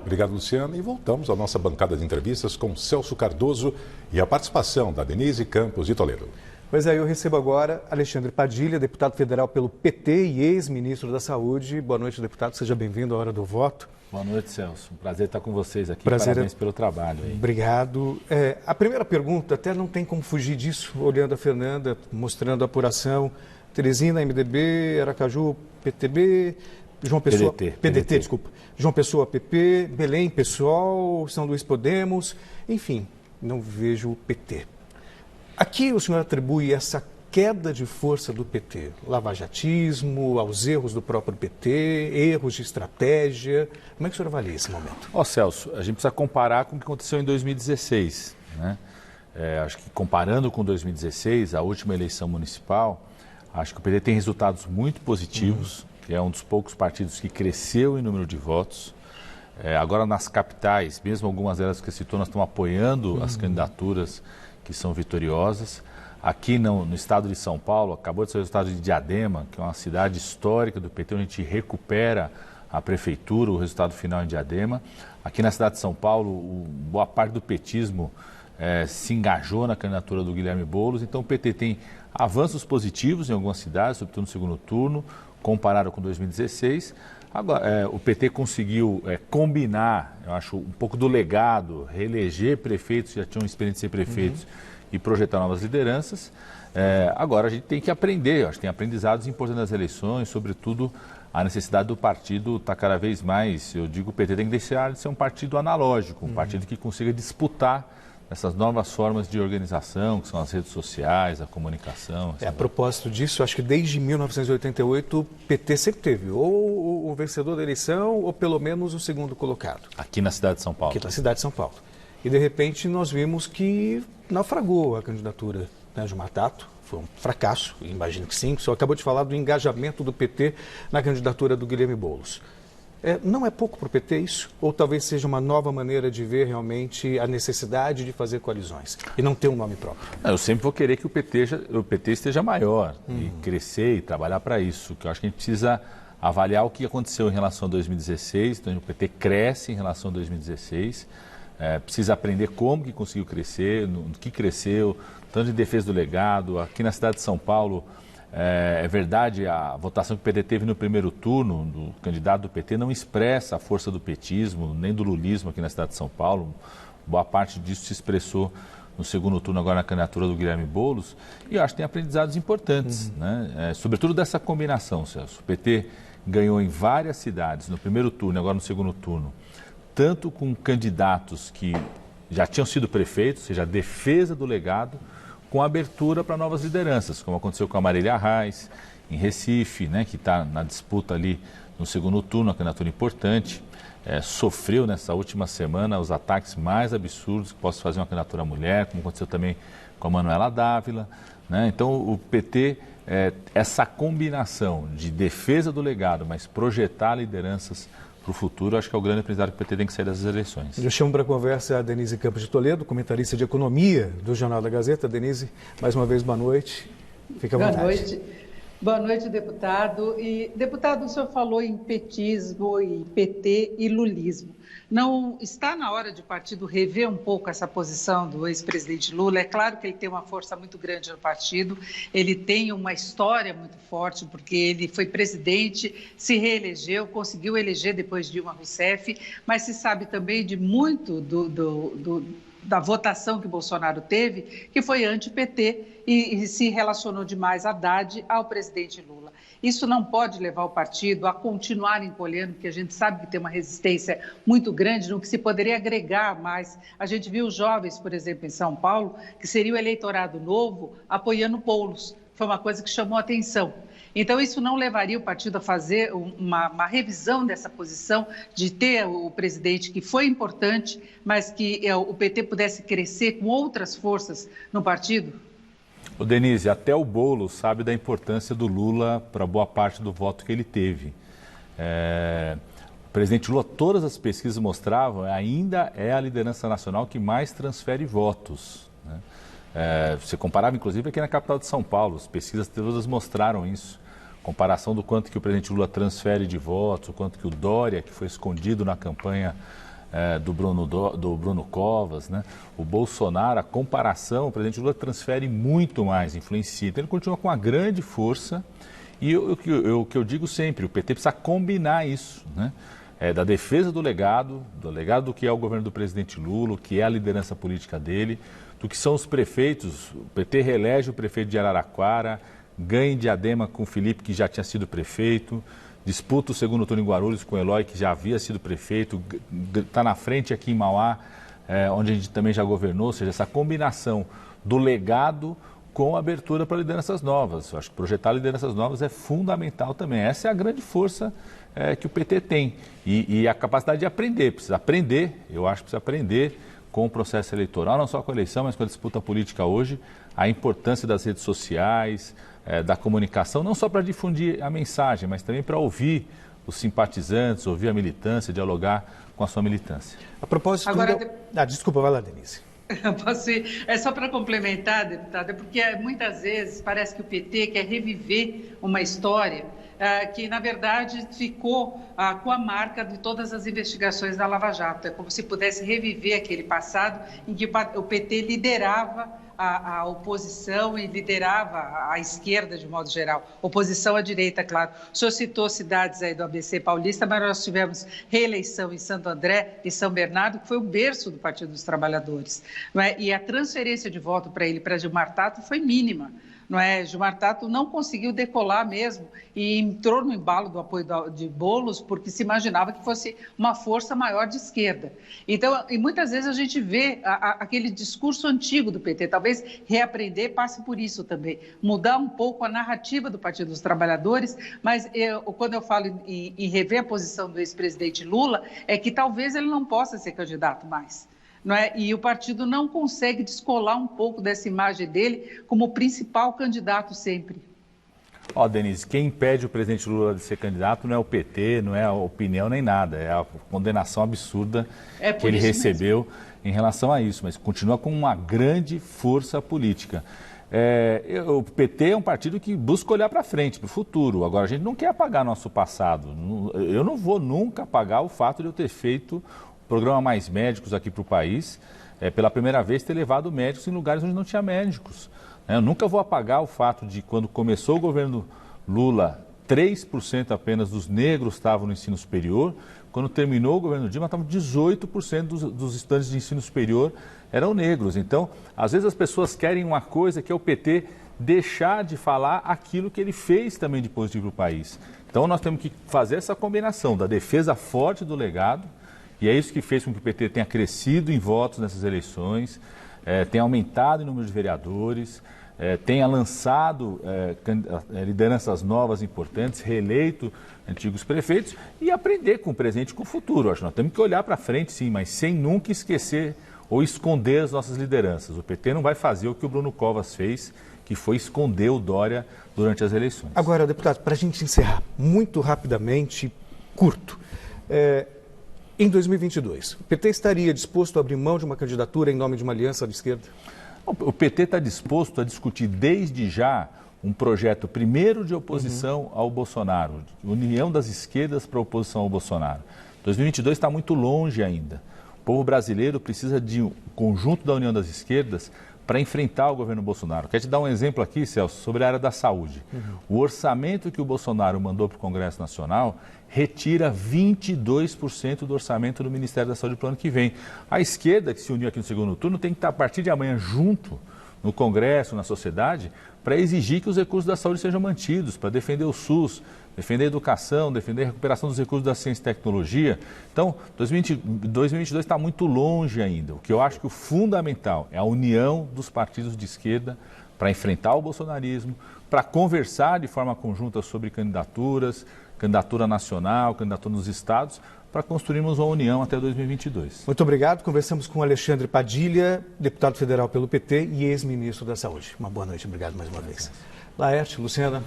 Obrigado, Luciano. E voltamos à nossa bancada de entrevistas com Celso Cardoso e a participação da Denise Campos de Toledo. Pois é, eu recebo agora Alexandre Padilha, deputado federal pelo PT e ex-ministro da Saúde. Boa noite, deputado. Seja bem-vindo à Hora do Voto. Boa noite, Celso. Um prazer estar com vocês aqui. Prazer. Parabéns pelo trabalho aí. Obrigado. A primeira pergunta, até não tem como fugir disso, olhando a Fernanda, mostrando a apuração. Teresina, MDB, Aracaju, PTB, João Pessoa... PDT, desculpa. João Pessoa, PP, Belém, PSOL, São Luís, Podemos, enfim, não vejo o PT. Aqui o senhor atribui essa queda de força do PT, lavajatismo, aos erros do próprio PT, erros de estratégia. Como é que o senhor avalia esse momento? Celso, a gente precisa comparar com o que aconteceu em 2016, né? Acho que comparando com 2016, a última eleição municipal, acho que o PT tem resultados muito positivos, que é um dos poucos partidos que cresceu em número de votos. Agora nas capitais, mesmo algumas delas que citou, nós estamos apoiando as candidaturas que são vitoriosas. Aqui no estado de São Paulo, acabou de ser o resultado de Diadema, que é uma cidade histórica do PT, onde a gente recupera a prefeitura, o resultado final em Diadema. Aqui na cidade de São Paulo, boa parte do petismo se engajou na candidatura do Guilherme Boulos. Então o PT tem avanços positivos em algumas cidades, sobretudo no segundo turno, comparado com 2016. Agora, o PT conseguiu combinar, eu acho, um pouco do legado, reeleger prefeitos que já tinham experiência de ser prefeitos e projetar novas lideranças. Agora a gente tem que aprender, eu acho que tem aprendizados importantes nas eleições, sobretudo a necessidade do partido estar cada vez mais, eu digo, o PT tem que deixar de ser um partido analógico, um partido que consiga disputar essas novas formas de organização, que são as redes sociais, a comunicação. A propósito disso, acho que desde 1988 o PT sempre teve ou o vencedor da eleição ou pelo menos o segundo colocado. Aqui na cidade de São Paulo. Aqui na cidade de São Paulo. E de repente nós vimos que naufragou a candidatura de Matato. Foi um fracasso, imagino que sim. Só acabou de falar do engajamento do PT na candidatura do Guilherme Boulos. Não é pouco para o PT isso? Ou talvez seja uma nova maneira de ver realmente a necessidade de fazer coalizões e não ter um nome próprio? Eu sempre vou querer que o PT esteja maior e crescer e trabalhar para isso. Que eu acho que a gente precisa avaliar o que aconteceu em relação a 2016. Então o PT cresce em relação a 2016. Precisa aprender como que conseguiu crescer, no que cresceu, tanto em defesa do legado. Aqui na cidade de São Paulo, é verdade, a votação que o PT teve no primeiro turno, do candidato do PT, não expressa a força do petismo, nem do lulismo aqui na cidade de São Paulo. Boa parte disso se expressou no segundo turno, agora na candidatura do Guilherme Boulos. E eu acho que tem aprendizados importantes, né? Sobretudo dessa combinação, Celso. O PT ganhou em várias cidades, no primeiro turno e agora no segundo turno, tanto com candidatos que já tinham sido prefeitos, ou seja, a defesa do legado, com abertura para novas lideranças, como aconteceu com a Marília Reis, em Recife, né, que está na disputa ali no segundo turno, uma candidatura importante. Sofreu nessa última semana os ataques mais absurdos que possa fazer uma candidatura mulher, como aconteceu também com a Manuela Dávila, né? Então o PT, essa combinação de defesa do legado, mas projetar lideranças para o futuro, acho que é o grande aprendizado que o PT tem que sair dessas eleições. Eu chamo para a conversa a Denise Campos de Toledo, comentarista de economia do Jornal da Gazeta. Denise, mais uma vez, boa noite. Fica à vontade. Boa noite. Boa noite, deputado. E, deputado, o senhor falou em petismo, e PT e lulismo. Não está na hora de o partido rever um pouco essa posição do ex-presidente Lula? É claro que ele tem uma força muito grande no partido, ele tem uma história muito forte, porque ele foi presidente, se reelegeu, conseguiu eleger depois de Dilma Rousseff, mas se sabe também de muito da votação que Bolsonaro teve, que foi anti-PT e se relacionou demais Haddad ao presidente Lula. Isso não pode levar o partido a continuar encolhendo, porque a gente sabe que tem uma resistência muito grande no que se poderia agregar mais. A gente viu jovens, por exemplo, em São Paulo, que seria o eleitorado novo, apoiando Boulos. Foi uma coisa que chamou a atenção. Então, isso não levaria o partido a fazer uma revisão dessa posição de ter o presidente que foi importante, mas que o PT pudesse crescer com outras forças no partido? Denise, até o Boulos sabe da importância do Lula para boa parte do voto que ele teve. O presidente Lula, todas as pesquisas mostravam, ainda é a liderança nacional que mais transfere votos, né? Você comparava, inclusive, aqui na capital de São Paulo, as pesquisas todas mostraram isso. Comparação do quanto que o presidente Lula transfere de votos, o quanto que o Dória, que foi escondido na campanha do Bruno Covas, né? O Bolsonaro, a comparação, o presidente Lula transfere muito mais, influencia. Então ele continua com uma grande força e o que eu digo sempre, o PT precisa combinar isso, né? Da defesa do legado do que é o governo do presidente Lula, o que é a liderança política dele, do que são os prefeitos. O PT reelege o prefeito de Araraquara, ganha em Diadema com o Felipe, que já tinha sido prefeito, disputa o segundo turno em Guarulhos com o Eloy, que já havia sido prefeito, está na frente aqui em Mauá, onde a gente também já governou, ou seja, essa combinação do legado com abertura para lideranças novas. Eu acho que projetar lideranças novas é fundamental também. Essa é a grande força que o PT tem. E a capacidade de aprender. Precisa aprender, eu acho que precisa aprender com o processo eleitoral, não só com a eleição, mas com a disputa política hoje, a importância das redes sociais, da comunicação, não só para difundir a mensagem, mas também para ouvir os simpatizantes, ouvir a militância, dialogar com a sua militância. A propósito... Desculpa, vai lá, Denise. Posso ir? É só para complementar, deputada, porque muitas vezes parece que o PT quer reviver uma história que, na verdade, ficou com a marca de todas as investigações da Lava Jato. É como se pudesse reviver aquele passado em que o PT liderava a oposição e liderava a esquerda de modo geral, oposição à direita, claro. O senhor citou cidades aí do ABC paulista, mas nós tivemos reeleição em Santo André e São Bernardo, que foi o berço do Partido dos Trabalhadores, não é? E a transferência de voto para ele, para Gilmar Tato, foi mínima. Não é? Gilmar Tato não conseguiu decolar mesmo e entrou no embalo do apoio de Boulos porque se imaginava que fosse uma força maior de esquerda. Então, e muitas vezes a gente vê aquele discurso antigo do PT, talvez reaprender passe por isso também, mudar um pouco a narrativa do Partido dos Trabalhadores, mas quando eu falo em rever a posição do ex-presidente Lula, é que talvez ele não possa ser candidato mais. Não é? E o partido não consegue descolar um pouco dessa imagem dele como o principal candidato sempre. Denise, quem impede o presidente Lula de ser candidato não é o PT, não é a opinião nem nada, é a condenação absurda que ele recebeu em relação a isso, mas continua com uma grande força política. O PT é um partido que busca olhar para frente, para o futuro. Agora, a gente não quer apagar nosso passado. Eu não vou nunca apagar o fato de eu ter feito programa Mais Médicos aqui para o país, pela primeira vez ter levado médicos em lugares onde não tinha médicos. Eu nunca vou apagar o fato de quando começou o governo Lula, 3% apenas dos negros estavam no ensino superior, quando terminou o governo Dilma, estavam 18% dos estudantes de ensino superior eram negros. Então, às vezes as pessoas querem uma coisa que é o PT deixar de falar aquilo que ele fez também de positivo para o país. Então, nós temos que fazer essa combinação da defesa forte do legado. E é isso que fez com que o PT tenha crescido em votos nessas eleições, tenha aumentado o número de vereadores, tenha lançado lideranças novas importantes, reeleito antigos prefeitos e aprender com o presente e com o futuro. Acho que nós temos que olhar para frente, sim, mas sem nunca esquecer ou esconder as nossas lideranças. O PT não vai fazer o que o Bruno Covas fez, que foi esconder o Dória durante as eleições. Agora, deputado, para a gente encerrar, muito rapidamente, curto. Em 2022, o PT estaria disposto a abrir mão de uma candidatura em nome de uma aliança de esquerda? O PT está disposto a discutir desde já um projeto, primeiro, de oposição ao Bolsonaro, união das esquerdas para a oposição ao Bolsonaro. 2022 está muito longe ainda. O povo brasileiro precisa de um conjunto da união das esquerdas para enfrentar o governo Bolsonaro. Quero te dar um exemplo aqui, Celso, sobre a área da saúde. O orçamento que o Bolsonaro mandou para o Congresso Nacional retira 22% do orçamento do Ministério da Saúde para o ano que vem. A esquerda, que se uniu aqui no segundo turno, tem que estar a partir de amanhã junto no Congresso, na sociedade, para exigir que os recursos da saúde sejam mantidos, para defender o SUS, defender a educação, defender a recuperação dos recursos da ciência e tecnologia. Então, 2022 está muito longe ainda. O que eu acho que o fundamental é a união dos partidos de esquerda para enfrentar o bolsonarismo, para conversar de forma conjunta sobre candidaturas, candidatura nacional, candidatura nos estados, para construirmos uma união até 2022. Muito obrigado. Conversamos com Alexandre Padilha, deputado federal pelo PT e ex-ministro da Saúde. Uma boa noite. Obrigado mais uma vez. Laerte, Luciana.